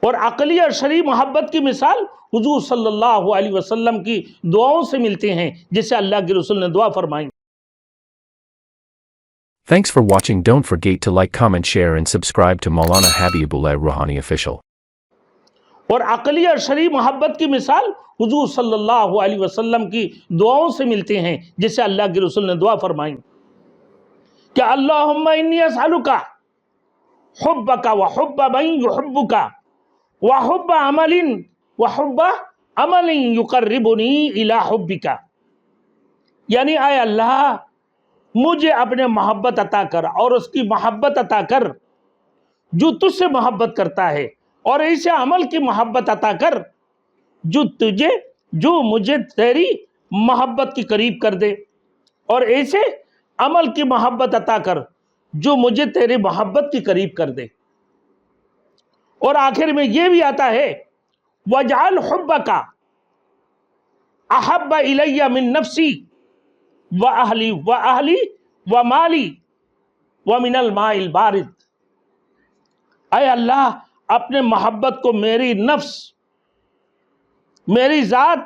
اور عقلی اور شرعی محبت کی مثال حضور صلی اللہ علیہ وسلم کی دعاؤں سے ملتے ہیں، جسے اللہ کے رسول نے دعا فرمائی۔ Thanks for watching. Don't forget to like, comment, share and subscribe to Maulana Habibullah Rouhani Official. اور عقلی اور شرعی محبت کی مثال حضور صلی اللہ علیہ وسلم کی دعاؤں سے ملتے ہیں، جسے اللہ کے رسول نے دعا فرمائی کہ اللہم انی اسألک حبک وحب من یحبک وحب عمل یقربنی الی حبک، یعنی اے اللہ مجھے اپنے محبت عطا کر اور اس کی محبت عطا کر جو تجھ سے محبت کرتا ہے، اور ایسے عمل کی محبت عطا کر جو مجھے تیری محبت کی قریب کر دے، اور ایسے عمل کی محبت عطا کر جو مجھے تیری محبت کی قریب کر دے۔ اور آخر میں یہ بھی آتا ہے وَاجْعَلْ حُبَّكَ أَحَبَّ إِلَيَّ مِن نَفْسِي وَأَهْلِي وَمَالِي وَمِنَ الْمَاءِ الْبَارِدِ، اے اللہ اپنے محبت کو میری نفس، میری ذات،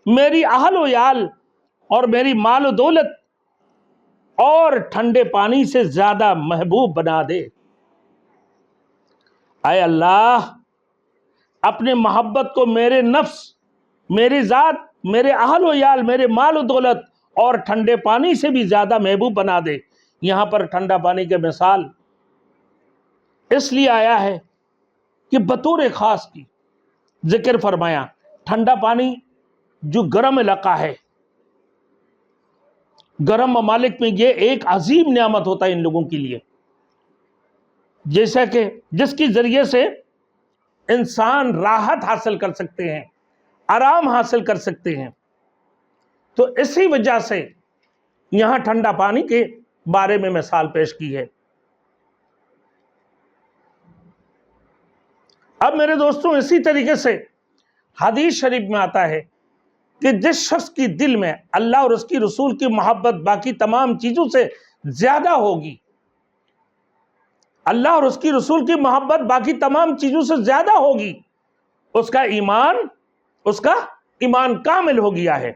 میری اہل و عیال اور میری مال و دولت اور ٹھنڈے پانی سے زیادہ محبوب بنا دے۔ اے اللہ اپنے محبت کو میرے نفس، میری ذات، میرے اہل و عیال، میرے مال و دولت اور ٹھنڈے پانی سے بھی زیادہ محبوب بنا دے۔ یہاں پر ٹھنڈا پانی کے مثال اس لیے آیا ہے کہ بطور خاص کی ذکر فرمایا۔ ٹھنڈا پانی جو گرم علاقہ ہے، گرم ممالک میں یہ ایک عظیم نعمت ہوتا ہے ان لوگوں کے لیے، جیسا کہ جس کی ذریعے سے انسان راحت حاصل کر سکتے ہیں، آرام حاصل کر سکتے ہیں۔ تو اسی وجہ سے یہاں ٹھنڈا پانی کے بارے میں مثال پیش کی ہے۔ اب میرے دوستوں اسی طریقے سے حدیث شریف میں آتا ہے کہ جس شخص کی دل میں اللہ اور اس کی رسول کی محبت باقی تمام چیزوں سے زیادہ ہوگی، اللہ اور اس کی رسول کی محبت باقی تمام چیزوں سے زیادہ ہوگی، اس کا ایمان کامل ہو گیا ہے۔